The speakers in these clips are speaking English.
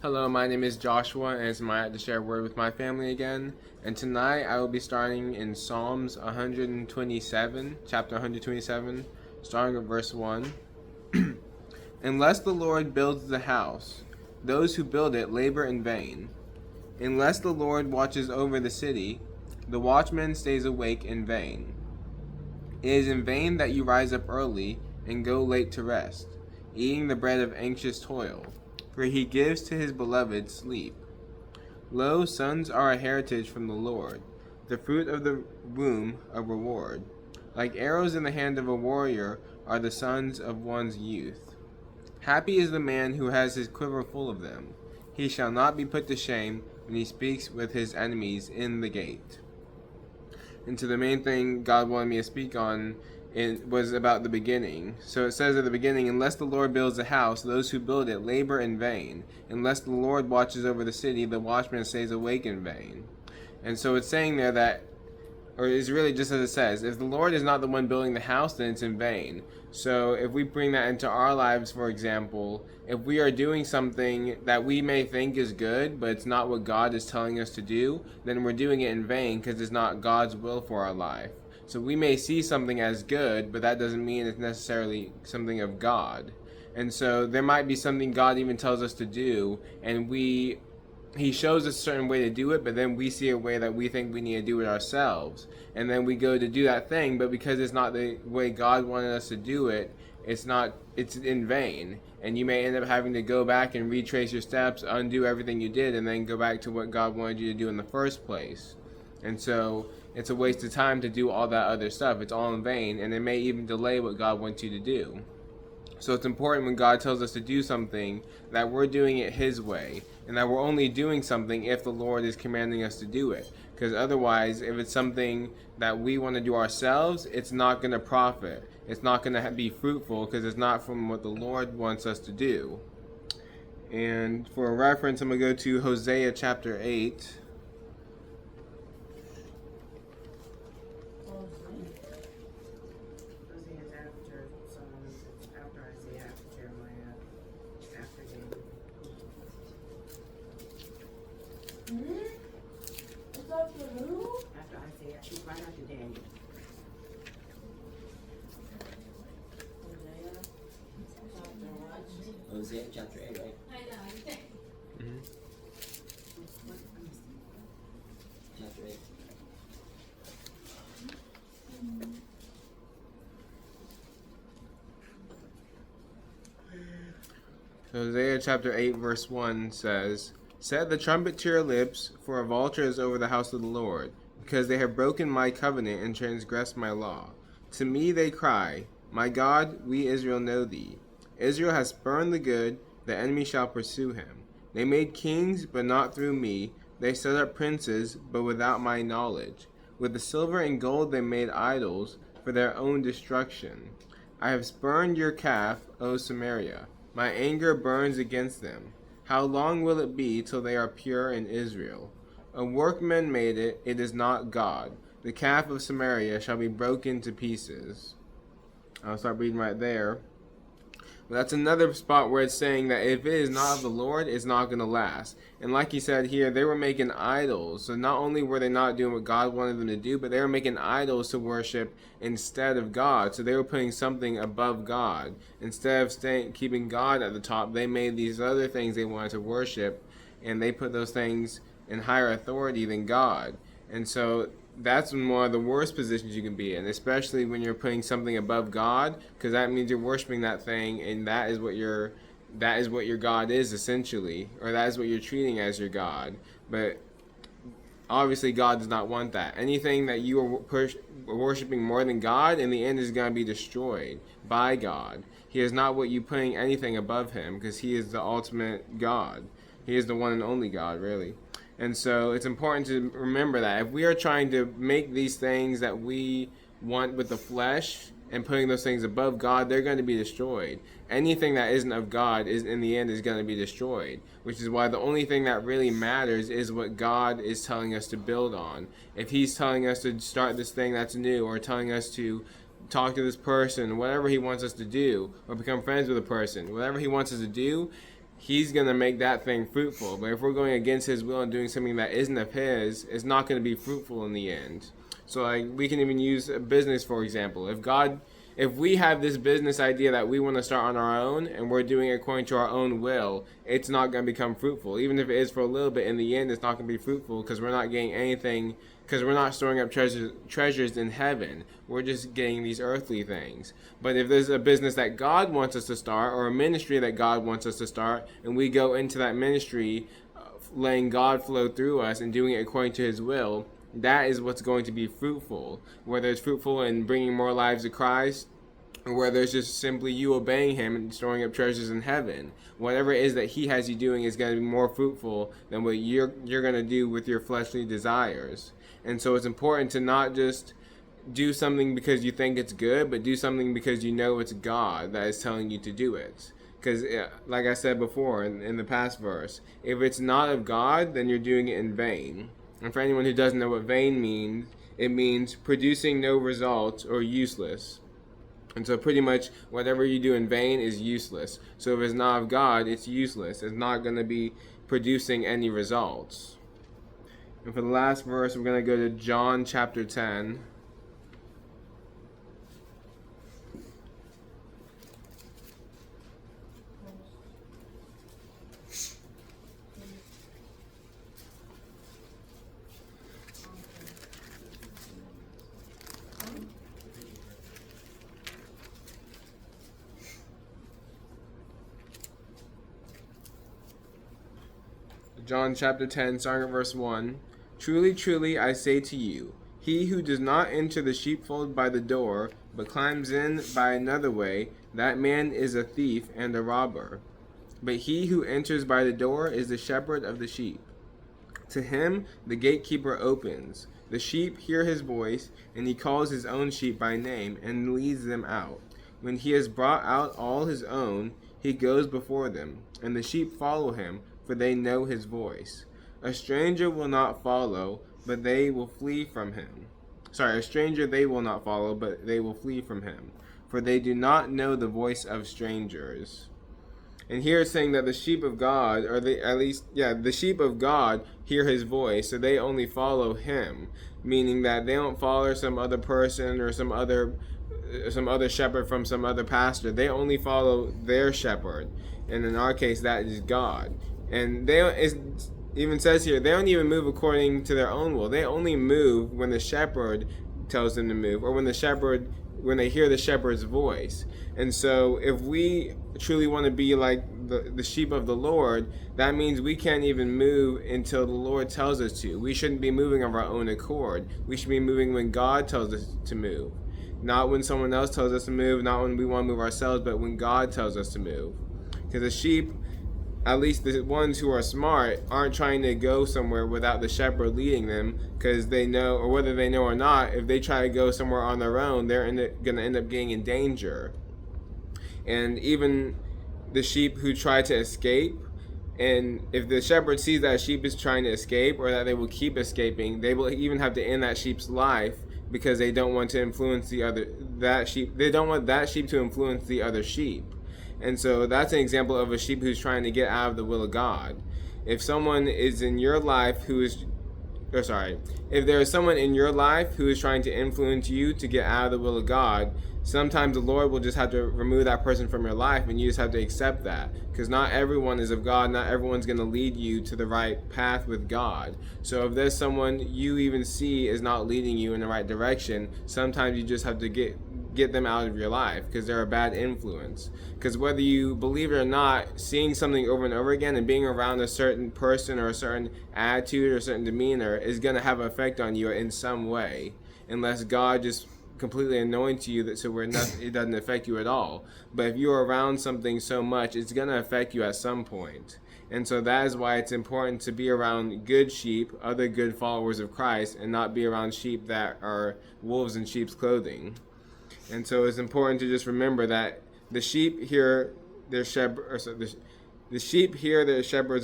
Hello, my name is Joshua, and it's my honor to share a word with my family again. And tonight I will be starting in Psalms 127, chapter 127, starting at verse 1. Unless the Lord builds the house, those who build it labor in vain. Unless the Lord watches over the city, the watchman stays awake in vain. It is in vain that you rise up early and go late to rest, eating the bread of anxious toil, for he gives to his beloved sleep. Lo, sons are a heritage from the Lord, the fruit of the womb a reward. Like arrows in the hand of a warrior are the sons of one's youth. Happy is the man who has his quiver full of them. He shall not be put to shame when he speaks with his enemies in the gate. And so the main thing God wanted me to speak on was about the beginning. So it says at the beginning, unless the Lord builds a house, those who build it labor in vain. Unless the Lord watches over the city, the watchman stays awake in vain. And so it's saying there that, or it's really just as it says, if the Lord is not the one building the house, then it's in vain. So if we bring that into our lives, for example, if we are doing something that we may think is good, but it's not what God is telling us to do, then we're doing it in vain because it's not God's will for our life. So we may see something as good, but that doesn't mean it's necessarily something of God. And so there might be something God even tells us to do, and he shows us a certain way to do it, but then we see a way that we think we need to do it ourselves. And then we go to do that thing, but because it's not the way God wanted us to do it, it's in vain. And you may end up having to go back and retrace your steps, undo everything you did, and then go back to what God wanted you to do in the first place. And so it's a waste of time to do all that other stuff. It's all in vain, and it may even delay what God wants you to do. So it's important when God tells us to do something that we're doing it His way, and that we're only doing something if the Lord is commanding us to do it. Because otherwise, if it's something that we want to do ourselves, it's not going to profit. It's not going to be fruitful because it's not from what the Lord wants us to do. And for a reference, I'm going to go to Hosea chapter 8. After Isaiah, she's right after Daniel. Hosea chapter 8, right? Mm-hmm. Chapter 8. Hosea chapter 8 verse 1 says, Set the trumpet to your lips, for a vulture is over the house of the Lord, because they have broken my covenant and transgressed my law. To me they cry, My God, we Israel know thee. Israel has spurned the good, the enemy shall pursue him. They made kings, but not through me. They set up princes, but without my knowledge. With the silver and gold they made idols, for their own destruction. I have spurned your calf, O Samaria. My anger burns against them. How long will it be till they are pure in Israel? A workman made it, it is not God. The calf of Samaria shall be broken to pieces. I'll start reading right there. That's another spot where it's saying that if it is not of the Lord, it's not going to last. And like he said here, they were making idols. So not only were they not doing what God wanted them to do, but they were making idols to worship instead of God. So they were putting something above God. Instead of keeping God at the top, they made these other things they wanted to worship, and they put those things in higher authority than God. And so that's one of the worst positions you can be in, especially when you're putting something above God, because that means you're worshiping that thing, and that is what your God is essentially, or that is what you're treating as your God. But obviously, God does not want that. Anything that you are worshiping more than God, in the end, is going to be destroyed by God. He is not what you putting anything above Him, because He is the ultimate God. He is the one and only God, really. And so it's important to remember that if we are trying to make these things that we want with the flesh and putting those things above God, they're going to be destroyed. Anything that isn't of God is in the end is going to be destroyed, which is why the only thing that really matters is what God is telling us to build on. If He's telling us to start this thing that's new, or telling us to talk to this person, whatever He wants us to do, or become friends with a person, whatever He wants us to do, He's going to make that thing fruitful. But if we're going against his will and doing something that isn't of his, it's not going to be fruitful in the end. So like we can even use a business, for example. If we have this business idea that we want to start on our own and we're doing it according to our own will, it's not going to become fruitful. Even if it is for a little bit, in the end, it's not going to be fruitful because we're not getting anything, because we're not storing up treasures in heaven. We're just getting these earthly things. But if there's a business that God wants us to start, or a ministry that God wants us to start, and we go into that ministry letting God flow through us and doing it according to his will, that is what's going to be fruitful. Whether it's fruitful in bringing more lives to Christ, or whether it's just simply you obeying him and storing up treasures in heaven. Whatever it is that he has you doing is going to be more fruitful than what you're going to do with your fleshly desires. And so it's important to not just do something because you think it's good, but do something because you know it's God that is telling you to do it. Because, like I said before in the past verse, if it's not of God, then you're doing it in vain. And for anyone who doesn't know what vain means, it means producing no results or useless. And so pretty much whatever you do in vain is useless. So if it's not of God, it's useless. It's not going to be producing any results. And for the last verse, we're going to go to John chapter 10. John chapter 10, starting at verse 1. Truly, truly, I say to you, he who does not enter the sheepfold by the door, but climbs in by another way, that man is a thief and a robber. But he who enters by the door is the shepherd of the sheep. To him the gatekeeper opens. The sheep hear his voice, and he calls his own sheep by name and leads them out. When he has brought out all his own, he goes before them, and the sheep follow him, for they know his voice. A stranger will not follow, but they will flee from him. A stranger they will not follow, but they will flee from him, for they do not know the voice of strangers. And here it's saying that the sheep of God, the sheep of God hear his voice, so they only follow him, meaning that they don't follow some other person or some other shepherd from some other pastor. They only follow their shepherd, and in our case, that is God. And it even says here, they don't even move according to their own will. They only move when the shepherd tells them to move, or when they hear the shepherd's voice. And so if we truly want to be like the sheep of the Lord, that means we can't even move until the Lord tells us to. We shouldn't be moving of our own accord. We should be moving when God tells us to move. Not when someone else tells us to move, not when we want to move ourselves, but when God tells us to move. Because the sheep, at least the ones who are smart, aren't trying to go somewhere without the shepherd leading them, because they know, or whether they know or not, if they try to go somewhere on their own, they're going to end up getting in danger. And even the sheep who try to escape, and if the shepherd sees that a sheep is trying to escape, or that they will keep escaping, they will even have to end that sheep's life, because they don't want to influence that sheep. They don't want that sheep to influence the other sheep. And so that's an example of a sheep who's trying to get out of the will of God. If someone is in your life if there is someone in your life who is trying to influence you to get out of the will of God, sometimes the Lord will just have to remove that person from your life, and you just have to accept that. Because not everyone is of God. Not everyone's going to lead you to the right path with God. So if there's someone you even see is not leading you in the right direction, sometimes you just have to get them out of your life, because they're a bad influence. Because whether you believe it or not, seeing something over and over again and being around a certain person or a certain attitude or a certain demeanor is going to have an effect on you in some way, unless God just completely anoints you it doesn't affect you at all. But if you're around something so much, it's going to affect you at some point. And so that is why it's important to be around good sheep, other good followers of Christ, and not be around sheep that are wolves in sheep's clothing. And so it's important to just remember that the sheep hear their shepherd's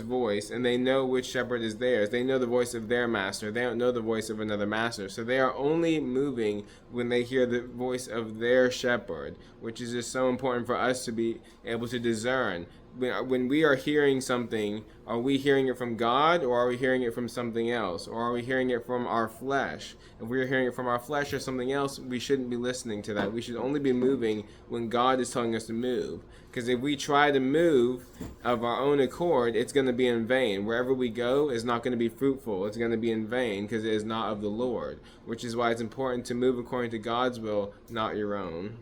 voice, and they know which shepherd is theirs. They know the voice of their master. They don't know the voice of another master. So they are only moving when they hear the voice of their shepherd, which is just so important for us to be able to discern. when we are hearing something, are we hearing it from God, or are we hearing it from something else? Or are we hearing it from our flesh? If we're hearing it from our flesh or something else, we shouldn't be listening to that. We should only be moving when God is telling us to move. Because if we try to move of our own accord, it's going to be in vain. Wherever we go is not going to be fruitful. It's going to be in vain because it is not of the Lord. Which is why it's important to move according to God's will, not your own.